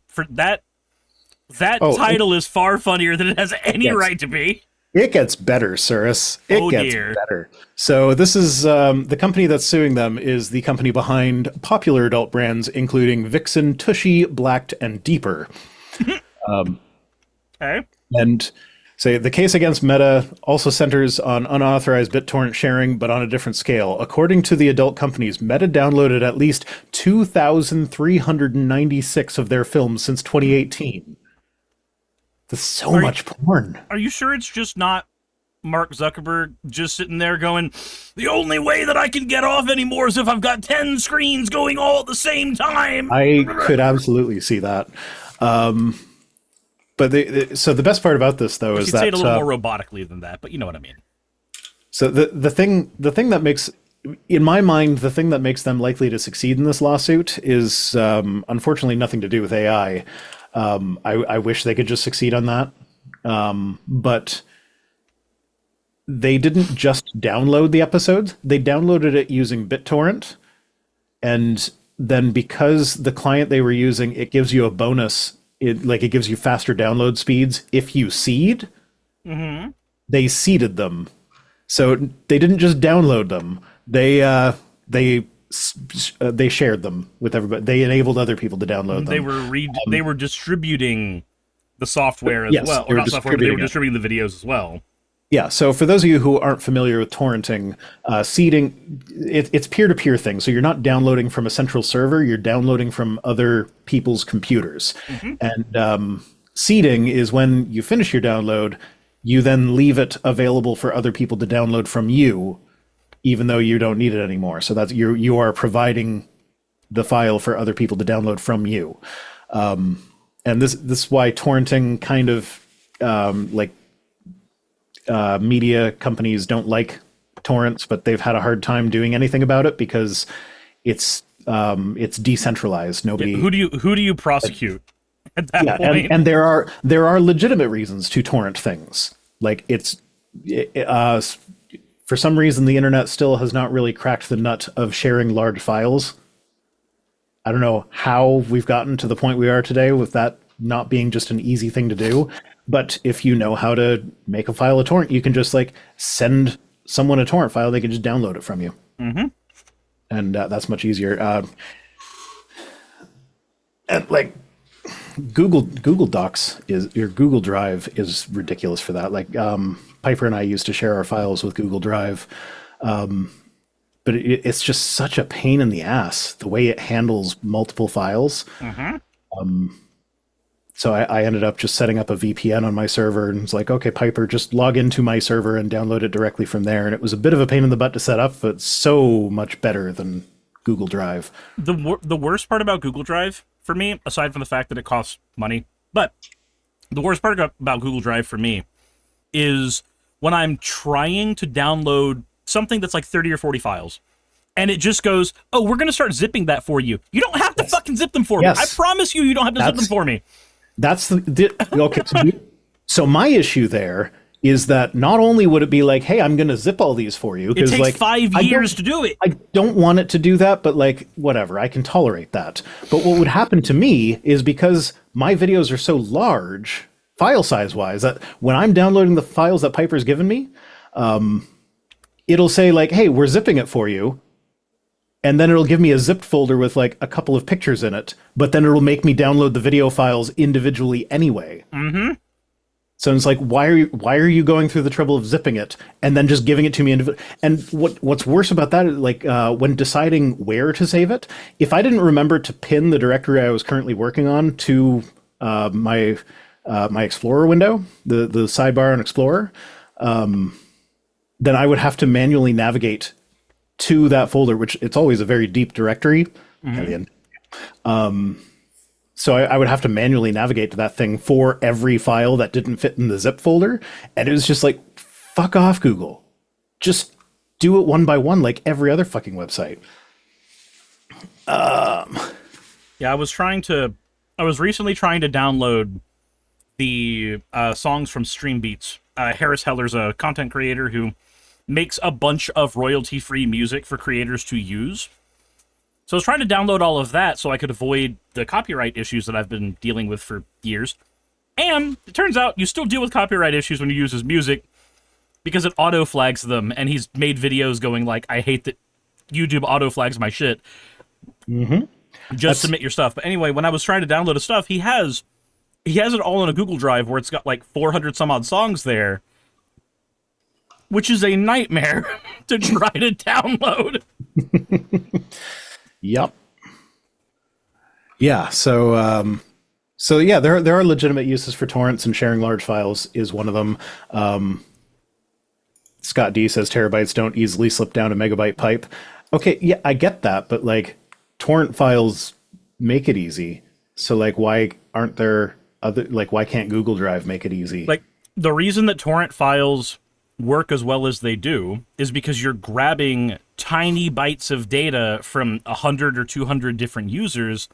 For that Oh, title is far funnier than it has any yes. right to be. It gets better, Suris. It Oh gets dear. better. So this is the company that's suing them is the company behind popular adult brands, including Vixen, Tushy, Blacked, and Deeper. Okay. And say the case against Meta also centers on unauthorized BitTorrent sharing, but on a different scale. According to the adult companies, Meta downloaded at least 2,396 of their films since 2018. That's so Are you, much porn. are you sure it's just not Mark Zuckerberg just sitting there going, the only way that I can get off anymore is if I've got 10 screens going all at the same time? I could absolutely see that. But so the best part about this, though, You is could say that it a little more robotically than that, but you know what I mean. so the thing that makes, in my mind, the thing that makes them likely to succeed in this lawsuit is unfortunately nothing to do with AI. I wish they could just succeed on that, but they didn't just download the episodes; they downloaded it using BitTorrent, and then because the client they were using, it gives you a bonus. It gives you faster download speeds if you seed. Mm-hmm. They seeded them, so they didn't just download them. They shared them with everybody. They enabled other people to download them. They were distributing the software as Yes, well. they Or were not software, but they were distributing distributing the videos as well. Yeah, so for those of you who aren't familiar with torrenting, seeding, it's peer-to-peer thing. So you're not downloading from a central server, you're downloading from other people's computers. Mm-hmm. And seeding is when you finish your download, you then leave it available for other people to download from you, even though you don't need it anymore. So that's you are providing the file for other people to download from you. And this is why torrenting kind of media companies don't like torrents, but they've had a hard time doing anything about it because it's decentralized. Nobody. Who do you prosecute at that point? And there are legitimate reasons to torrent things. Like for some reason the internet still has not really cracked the nut of sharing large files. I don't know how we've gotten to the point we are today with that not being just an easy thing to do. But if you know how to make a file a torrent, you can just send someone a torrent file. They can just download it from you. Mm-hmm. And that's much easier. And Google Docs your Google Drive is ridiculous for that. Piper and I used to share our files with Google Drive. But it's just such a pain in the ass, the way it handles multiple files. Mm-hmm. So I ended up just setting up a VPN on my server and it's like, okay, Piper, just log into my server and download it directly from there. And it was a bit of a pain in the butt to set up, but so much better than Google Drive. The worst part about Google Drive for me, aside from the fact that it costs money, but the worst part about Google Drive for me is when I'm trying to download something that's like 30 or 40 files. And it just goes, oh, we're going to start zipping that for you. You don't have to fucking zip them for me. I promise you don't have to zip them for me. That's okay. So my issue there is that not only would it be like, hey, I'm going to zip all these for you. It takes 5 years to do it. I don't want it to do that, but whatever, I can tolerate that. But what would happen to me is because my videos are so large, file size wise, that when I'm downloading the files that Piper's given me, it'll say hey, we're zipping it for you. And then it'll give me a zipped folder with a couple of pictures in it, but then it'll make me download the video files individually anyway. Mm-hmm. So it's why are you going through the trouble of zipping it and then just giving it to me individually? And what's worse about that is when deciding where to save it, if I didn't remember to pin the directory I was currently working on to my Explorer window, the sidebar on Explorer, then I would have to manually navigate to that folder, which it's always a very deep directory. Mm-hmm. So I would have to manually navigate to that thing for every file that didn't fit in the zip folder. And it was just fuck off, Google. Just do it one by one like every other fucking website. Yeah, I was recently trying to download the songs from Stream Beats. Harris Heller's a content creator who makes a bunch of royalty-free music for creators to use. So I was trying to download all of that so I could avoid the copyright issues that I've been dealing with for years. And it turns out you still deal with copyright issues when you use his music because it auto-flags them, and he's made videos going like, I hate that YouTube auto-flags my shit. Just submit your stuff. But anyway, when I was trying to download his stuff, he has it all in a Google Drive where it's got like 400 some odd songs there, which is a nightmare to try to download. Yep. Yeah. So yeah, there are legitimate uses for torrents, and sharing large files is one of them. Scott D says terabytes don't easily slip down a megabyte pipe. Okay, yeah, I get that, but like torrent files make it easy. So like, why aren't there other, like, why can't Google Drive make it easy? Like, the reason that torrent files work as well as they do is because you're grabbing tiny bytes of data from 100 or 200 different users,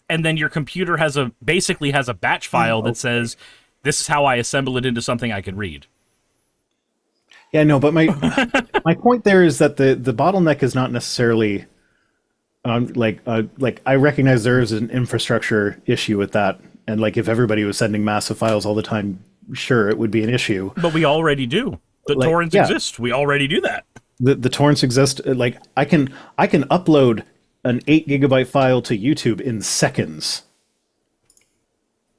and then your computer basically has a batch file that says, this is how I assemble it into something I can read. Yeah, no, but my point there is that the bottleneck is not necessarily like I recognize there is an infrastructure issue with that, and like if everybody was sending massive files all the time, sure, it would be an issue. But we already do. The torrents exist. We already do that. The torrents exist. Like I can upload an 8 gigabyte file to YouTube in seconds.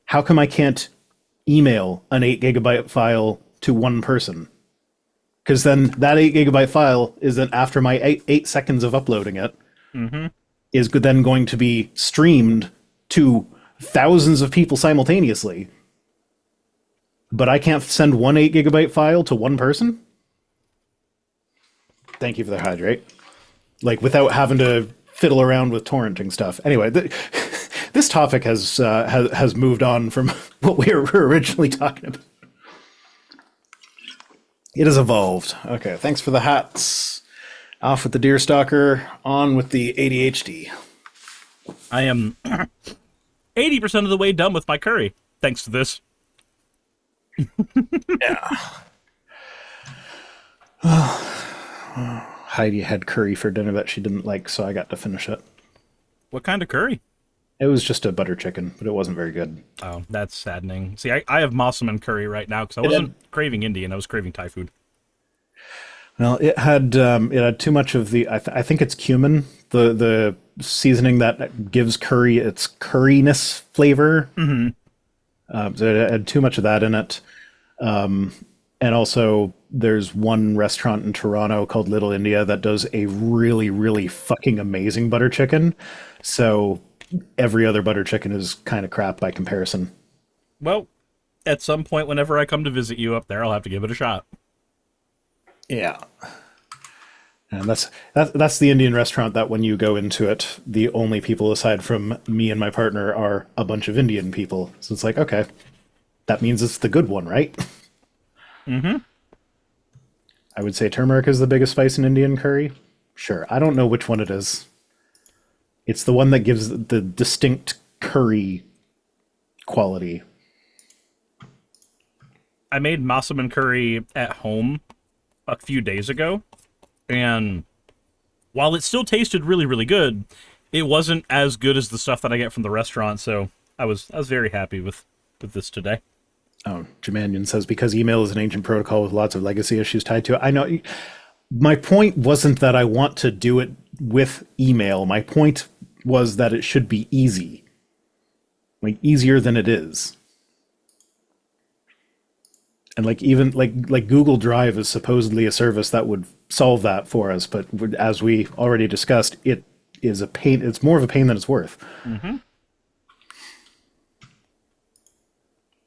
How come I can't email an 8 gigabyte file to one person? Because then that 8 gigabyte file is then, after my 8 seconds of uploading it, is then going to be streamed to thousands of people simultaneously. But I can't send one 8 gigabyte file to one person? Thank you for the hydrate. Like, without having to fiddle around with torrenting stuff. Anyway, this topic has moved on from what we were originally talking about. It has evolved. Okay, thanks for the hats. Off with the deerstalker, on with the ADHD. I am 80% of the way done with my curry, thanks to this. Yeah. Heidi had curry for dinner that she didn't like, so I got to finish it. What kind of curry? It was just a butter chicken, but it wasn't very good. Oh, that's saddening. See, I have Mossaman curry right now because I wasn't craving Indian. I was craving Thai food. Well, it had too much of the, I think it's cumin, the seasoning that gives curry its curryness flavor. So it had too much of that in it. And also, there's one restaurant in Toronto called Little India that does a really, really fucking amazing butter chicken. So every other butter chicken is kind of crap by comparison. Well, at some point, whenever I come to visit you up there, I'll have to give it a shot. Yeah. And that's the Indian restaurant that when you go into it, the only people aside from me and my partner are a bunch of Indian people. So it's like, okay, that means it's the good one, right? I would say turmeric is the biggest spice in Indian curry. Sure. I don't know which one it is. It's the one that gives the distinct curry quality. I made Mossaman curry at home a few days ago, and while it still tasted really, really good, it wasn't as good as the stuff that I get from the restaurant, so I was very happy with this today. Oh, Jamanian says, because email is an ancient protocol with lots of legacy issues tied to it. I know. My point wasn't that I want to do it with email. My point was that it should be easy. Like, easier than it is. And like, even like Google Drive is supposedly a service that would solve that for us, but as we already discussed, it is a pain. It's more of a pain than it's worth.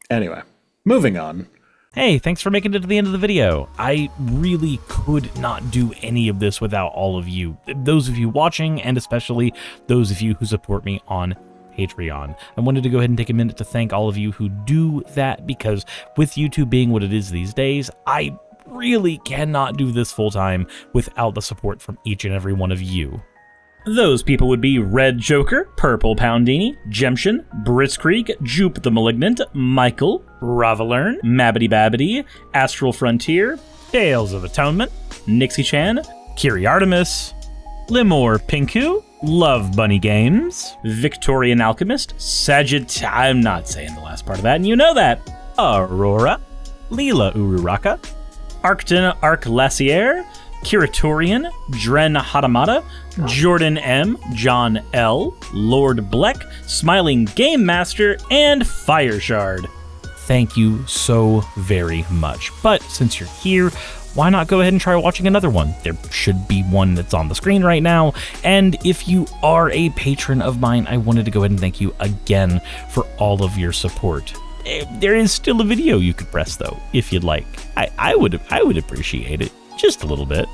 Anyway, moving on. Hey, thanks for making it to the end of the video. I really could not do any of this without all of you. Those of you watching, and especially those of you who support me on Patreon. I wanted to go ahead and take a minute to thank all of you who do that, because with YouTube being what it is these days, I really cannot do this full time without the support from each and every one of you. Those people would be Red Joker, Purple Poundini, Jemshin, Britzkrieg, Jupe the Malignant, Michael, Ravalern, Mabbity Babbity, Astral Frontier, Tales of Atonement, Nixie Chan, Kiri Artemis, Limor Pinku, Love Bunny Games, Victorian Alchemist, I'm not saying the last part of that, and you know that. Aurora, Leela Uraraka, Arcton Arclacier, Kiratorian, Dren Hadamata, Jordan M, John L, Lord Bleck, Smiling Game Master, and Fireshard. Thank you so very much. But since you're here, why not go ahead and try watching another one? There should be one that's on the screen right now. And if you are a patron of mine, I wanted to go ahead and thank you again for all of your support. There is still a video you could press though, if you'd like. I would appreciate it just a little bit.